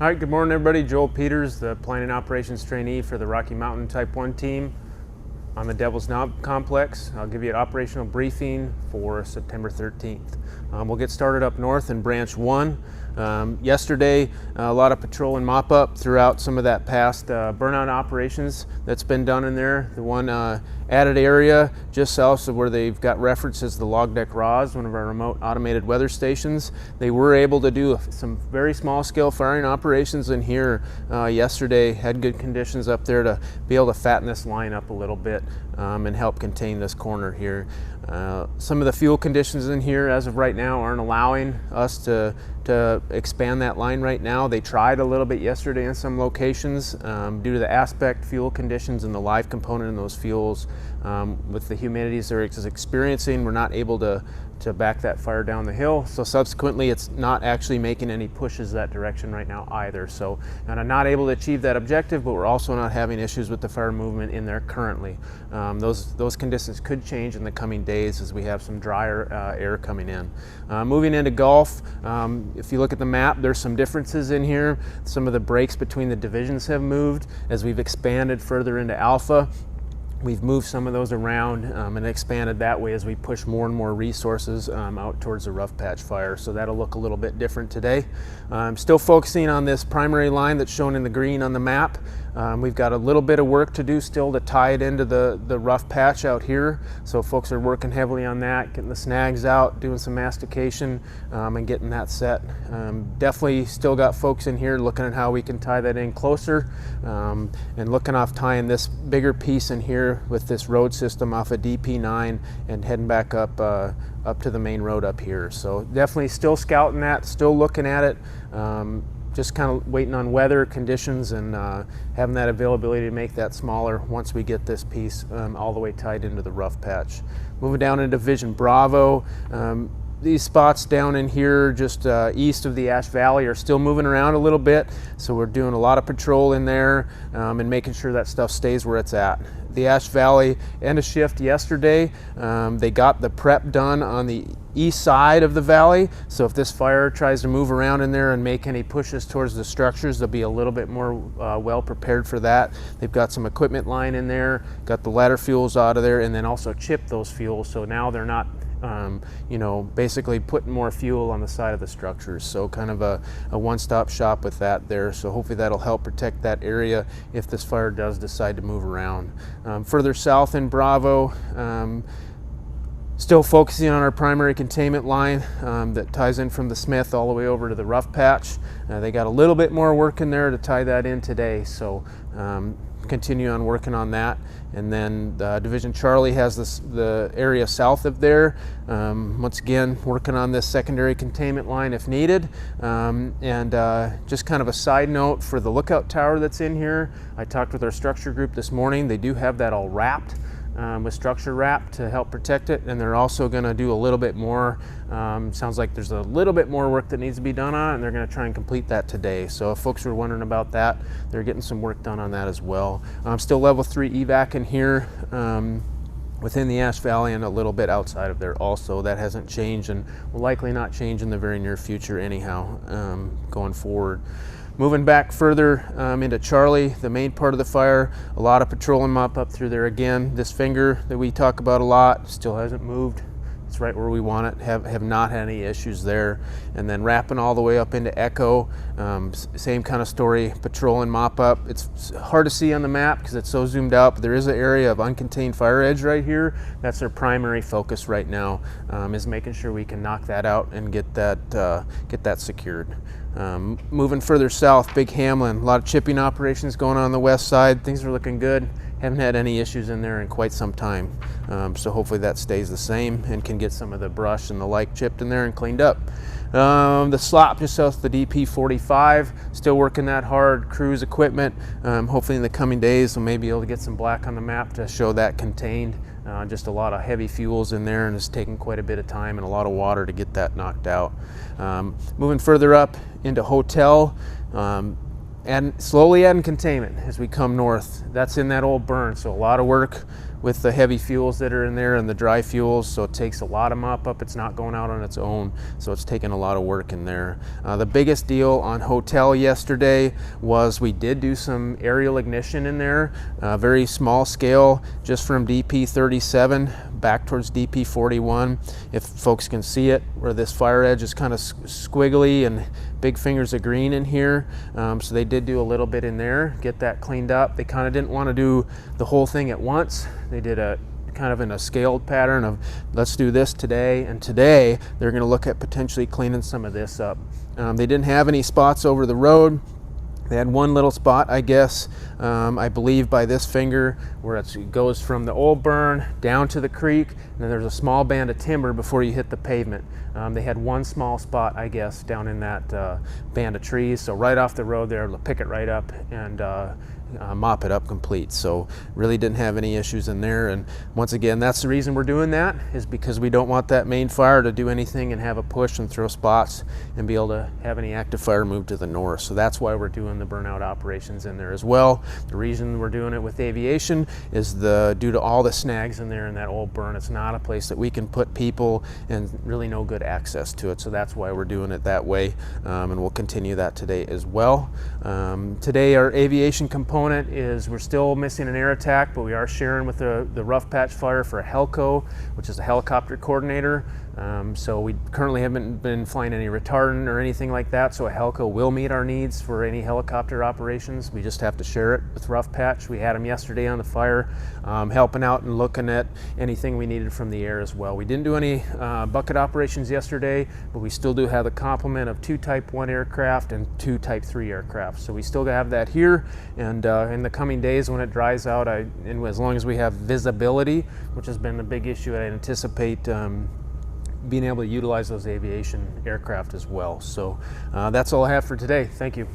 All right, good morning everybody. Joel Peters, the Planning Operations Trainee for the Rocky Mountain Type 1 team on the Devil's Knob Complex. I'll give you an operational briefing for September 13th. We'll get started up north in Branch 1. Yesterday, a lot of patrol and mop up throughout some of that past burnout operations that's been done in there. The one added area just south of where they've got references the Log Deck RAWS, one of our remote automated weather stations. They were able to do some very small scale firing operations in here yesterday. Had good conditions up there to be able to fatten this line up a little bit and help contain this corner here. Some of the fuel conditions in here as of right now aren't allowing us to expand that line right now. They tried a little bit yesterday in some locations due to the aspect fuel conditions and the live component in those fuels. With the humidities they're experiencing, we're not able to back that fire down the hill. So subsequently, it's not actually making any pushes that direction right now either. So, and I'm not able to achieve that objective, but we're also not having issues with the fire movement in there currently. Those conditions could change in the coming days as we have some drier air coming in. Moving into Gulf, if you look at the map, there's some differences in here. Some of the breaks between the divisions have moved as we've expanded further into Alpha. We've moved some of those around and expanded that way as we push more and more resources out towards the rough patch fire. So that'll look a little bit different today. I'm still focusing on this primary line that's shown in the green on the map. We've got a little bit of work to do still to tie it into the rough patch out here. So folks are working heavily on that, getting the snags out, doing some mastication and getting that set. Definitely still got folks in here looking at how we can tie that in closer and looking off tying this bigger piece in here with this road system off of DP9 and heading back up to the main road up here. So definitely still scouting that, still looking at it. Just kind of waiting on weather conditions and having that availability to make that smaller once we get this piece all the way tied into the rough patch. Moving down into Division Bravo, these spots down in here just east of the Ash Valley are still moving around a little bit, so we're doing a lot of patrol in there and making sure that stuff stays where it's at. The Ash Valley end of shift yesterday, they got the prep done on the east side of the valley, so if this fire tries to move around in there and make any pushes towards the structures, they'll be a little bit more well prepared for that. They've got some equipment line in there, got the ladder fuels out of there, and then also chipped those fuels, so now they're not basically putting more fuel on the side of the structures. So kind of a one-stop shop with that there. So hopefully that'll help protect that area if this fire does decide to move around. Further south in Bravo, still focusing on our primary containment line that ties in from the Smith all the way over to the rough patch. They got a little bit more work in there to tie that in today. So continue on working on that. And then Division Charlie has the area south of there. Once again, working on this secondary containment line if needed. Just kind of a side note for the lookout tower that's in here, I talked with our structure group this morning. They do have that all wrapped with structure wrap to help protect it, and they're also going to do a little bit more. Sounds like there's a little bit more work that needs to be done on it, and they're going to try and complete that today. So if folks are wondering about that, they're getting some work done on that as well. Still level 3 evac in here within the Ash Valley and a little bit outside of there also. That hasn't changed and will likely not change in the very near future anyhow going forward. Moving back further into Charlie, the main part of the fire, a lot of patrol and mop up through there again. This finger that we talk about a lot still hasn't moved. It's right where we want it, have not had any issues there. And then wrapping all the way up into Echo, same kind of story, patrol and mop up. It's hard to see on the map because it's so zoomed out, but there is an area of uncontained fire edge right here. That's our primary focus right now, is making sure we can knock that out and get that secured. Moving further south, Big Hamlin, a lot of chipping operations going on the west side. Things are looking good. Haven't had any issues in there in quite some time. So hopefully that stays the same and can get some of the brush and the like chipped in there and cleaned up. The slop just south of the DP45, still working that hard, crews, equipment. Hopefully in the coming days we'll maybe be able to get some black on the map to show that contained. Just a lot of heavy fuels in there, and it's taking quite a bit of time and a lot of water to get that knocked out. Moving further up into Hotel, and slowly adding containment as we come north. That's in that old burn, so a lot of work with the heavy fuels that are in there and the dry fuels, so it takes a lot of mop up. It's not going out on its own, so it's taking a lot of work in there. The biggest deal on Hotel yesterday was we did do some aerial ignition in there, very small scale, just from DP37 back towards DP41. If folks can see it, where this fire edge is kind of squiggly and big fingers of green in here. So they did do a little bit in there, get that cleaned up. They kind of didn't want to do the whole thing at once. They did a kind of in a scaled pattern of, let's do this today, and today they're going to look at potentially cleaning some of this up. They didn't have any spots over the road. They had one little spot, I guess, I believe by this finger, where it goes from the old burn down to the creek, and then there's a small band of timber before you hit the pavement. They had one small spot, I guess, down in that band of trees, so right off the road there, they'll pick it right up and mop it up complete. So really didn't have any issues in there. And once again, that's the reason we're doing that, is because we don't want that main fire to do anything and have a push and throw spots and be able to have any active fire move to the north. So that's why we're doing the burnout operations in there as well. The reason we're doing it with aviation is due to all the snags in there in that old burn. It's not a place that we can put people and really no good access to it. So that's why we're doing it that way, and we'll continue that today as well. Today our aviation component is, we're still missing an air attack, but we are sharing with the rough patch fire for a HELCO, which is a helicopter coordinator. So we currently haven't been flying any retardant or anything like that, so a HELCO will meet our needs for any helicopter operations. We just have to share it with rough patch. We had them yesterday on the fire, helping out and looking at anything we needed from the air as well. We didn't do any bucket operations yesterday, but we still do have the complement of 2 Type 1 aircraft and 2 Type 3 aircraft. So we still have that here, and in the coming days when it dries out, and as long as we have visibility, which has been the big issue, I anticipate being able to utilize those aviation aircraft as well. So that's all I have for today. Thank you.